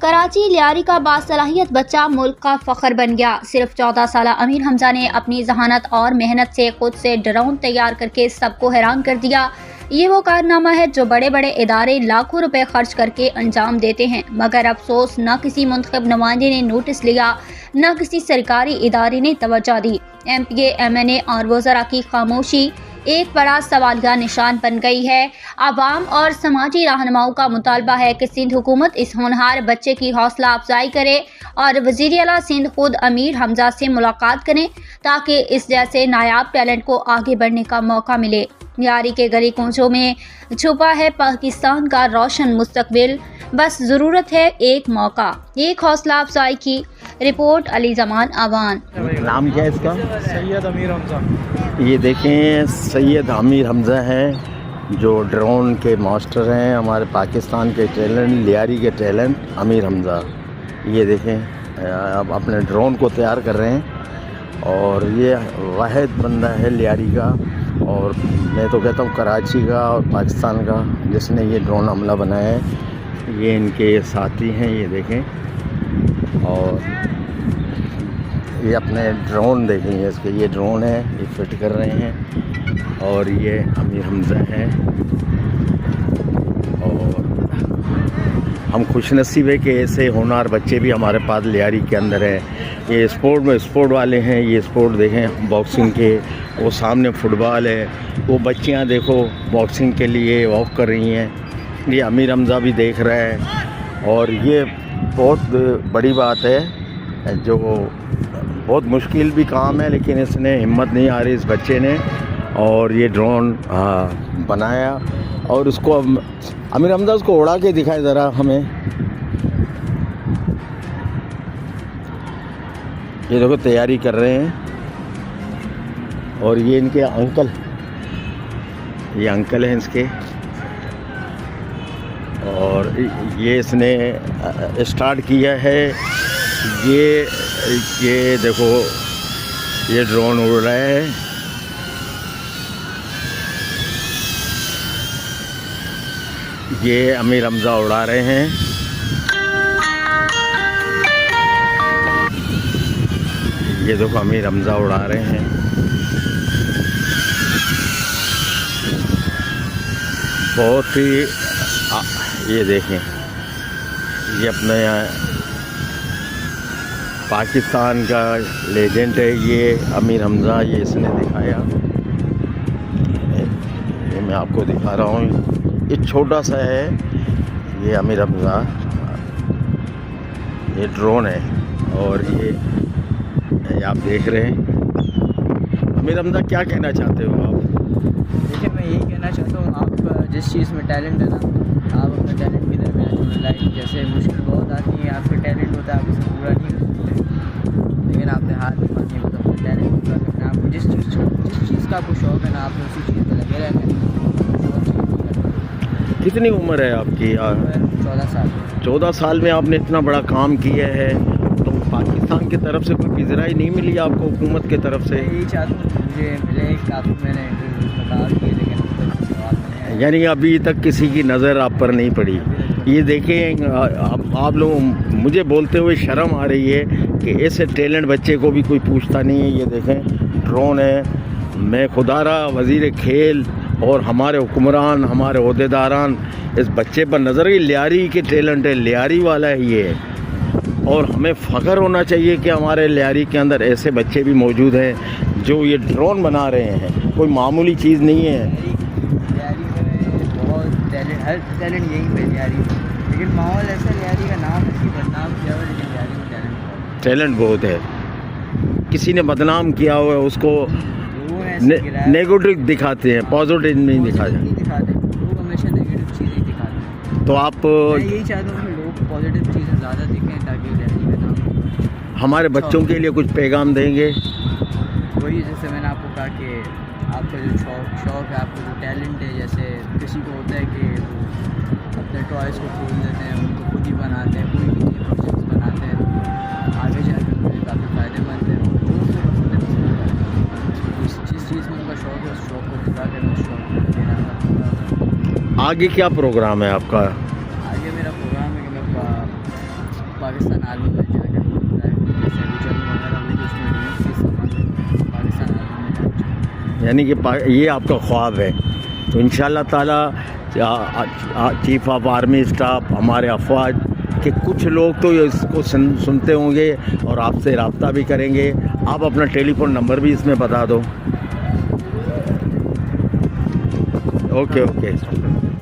कराची लियारी का बासलाहियत बच्चा मुल्क का फ़ख्र बन गया। सिर्फ 14 साल अमीर हमजा ने अपनी जहानत और मेहनत से खुद से ड्रोन तैयार करके सबको हैरान कर दिया। ये वो कारनामा है जो बड़े बड़े इदारे लाखों रुपए खर्च करके अंजाम देते हैं, मगर अफसोस न किसी मुंतखब नुमाइंदे ने नोटिस लिया, न किसी सरकारी इदारे ने तवज्जो दी। MPA, MNA और वज़रा की खामोशी एक बड़ा सवालिया निशान बन गई है। आवाम और समाजी रहनुमाओं का मुतालबा है कि सिंध हुकूमत इस होनहार बच्चे की हौसला अफजाई करे और वज़ीर आला सिंध खुद अमीर हमजा से मुलाकात करें ताकि इस जैसे नायाब टैलेंट को आगे बढ़ने का मौका मिले। लियारी के गली कूचों में छुपा है पाकिस्तान का रोशन मुस्तकबिल, बस ज़रूरत है एक मौका, एक हौसला अफजाई की। रिपोर्ट अली जमान आवान। नाम क्या है इसका? सैयद अमीर हमजा। ये देखें, सैयद अमीर हमजा हैं जो ड्रोन के मास्टर हैं, हमारे पाकिस्तान के टैलेंट, लियारी के टैलेंट अमीर हमजा। ये देखें अब अपने ड्रोन को तैयार कर रहे हैं और ये वाहिद बंदा है लियारी का, और मैं तो कहता हूँ कराची का और पाकिस्तान का जिसने ये ड्रोन हमला बनाया है। ये इनके साथी हैं, ये देखें, और ये अपने ड्रोन देखेंगे इसके, ये ड्रोन है, ये फिट कर रहे हैं, और ये अमीर हमजा हैं। और हम खुशनसीब है कि ऐसे होनहार बच्चे भी हमारे पास लियारी के अंदर हैं। ये स्पोर्ट में स्पोर्ट वाले हैं, ये स्पोर्ट देखें बॉक्सिंग के, वो सामने फुटबॉल है, वो बच्चियां देखो बॉक्सिंग के लिए वॉक कर रही हैं, ये अमीर हमजा भी देख रहा है। और ये बहुत बड़ी बात है, जो बहुत मुश्किल भी काम है, लेकिन इसने हिम्मत नहीं आ रही इस बच्चे ने, और ये ड्रोन बनाया और उसको अमीर हमजा उसको उड़ा के दिखाए ज़रा हमें। ये देखो तैयारी कर रहे हैं, और ये इनके अंकल, ये अंकल हैं इसके, और ये इसने स्टार्ट किया है। ये देखो ये ड्रोन उड़ रहा है, ये अमीर हमजा उड़ा रहे हैं। ये देखो अमीर हमजा उड़ा रहे हैं। बहुत ही ये देखें, ये अपने पाकिस्तान का लेजेंड है ये अमीर हमजा, ये इसने दिखाया। ये मैं आपको दिखा रहा हूँ, ये छोटा सा है ये अमीर हमजा, ये ड्रोन है, और ये आप देख रहे हैं। अमीर हमजा क्या कहना चाहते हो आप? देखिए, मैं यही कहना चाहता हूँ, आप जिस चीज़ में टैलेंट है ना, आप अपना टैलेंट की तरफ जाना। लाइक जैसे मुश्किल बहुत आती है, आपका टैलेंट होता है, आप उसे पूरा नहीं कर सकते, लेकिन आपने हार नहीं मानी है, अपना टैलेंट पूरा करना। आपको जिस चीज़ का आपको शौक़ है ना, आपने उसी चीज़ पर लगे रहना। कितनी उम्र है आपकी? 14 साल। 14 साल में आपने इतना बड़ा काम किया है, तो पाकिस्तान की तरफ से कोई पिज़राई नहीं मिली आपको हुकूमत की तरफ से? यही चाहता हूँ मुझे मिले, काफ़ी मैंने इंटरव्यूज़ में कहा कि, लेकिन यानी अभी तक किसी की नज़र आप पर नहीं पड़ी। ये देखें, आप लोग मुझे बोलते हुए शर्म आ रही है कि ऐसे टैलेंट बच्चे को भी कोई पूछता नहीं है। ये देखें ड्रोन है, मैं खुदारा वज़ीर खेल और हमारे हुक्मरान, हमारे ओहदेदारान इस बच्चे पर नज़र, ये लियारी के टैलेंट है, लियारी वाला है ये, और हमें फ़ख्र होना चाहिए कि हमारे लियारी के अंदर ऐसे बच्चे भी मौजूद हैं जो ये ड्रोन बना रहे हैं। कोई मामूली चीज़ नहीं है। हर टैलेंट यहीं पे लियारी, लेकिन माहौल ऐसा, लियारी का नाम इसकी बदनाम किया हुआ, लेकिन लियारी में टैलेंट बहुत है। किसी ने बदनाम किया हुआ है उसको नेगेटिव दिखाते हैं, पॉजिटिव नहीं दिखाते। लोग हमेशा नेगेटिव चीज़ें दिखाते हैं। तो आप यही चाहता हूँ कि लोग पॉजिटिव चीज़ें ज़्यादा दिखें, ताकि लियारी का नाम हमारे बच्चों के लिए कुछ पैगाम देंगे। वही जैसे मैंने आपको कहा कि आपका जो शौक़ है, आपका जो टैलेंट है, जैसे किसी को होता है कि वो अपने टॉयज़ को खोल देते हैं, उनको खुद ही बनाते हैं, कोई भी प्रोजेक्ट्स बनाते हैं, आगे जाकर उनके काफ़ी फ़ायदेमंद है। जो उनको पसंद है, जिस चीज़ में उनका शौक़ है, उस शौक़ को पूरा करना, उस शौक़ को देना। आगे क्या प्रोग्राम है आपका? आगे मेरा प्रोग्राम है कि मैं पाकिस्तान आर्मी में जाकर होता है, जैसे अभी जंग वगैरह हुई तो उसमें यूनिट के सामान पाकिस्तान आर्मी में जाना चाहिए। यानी कि ये आपका ख्वाब है। तो इंशाल्लाह ताला चीफ ऑफ आर्मी स्टाफ, हमारे अफवाज के कुछ लोग तो इसको सुनते होंगे और आपसे रब्ता भी करेंगे। आप अपना टेलीफोन नंबर भी इसमें बता दो। Okay okay.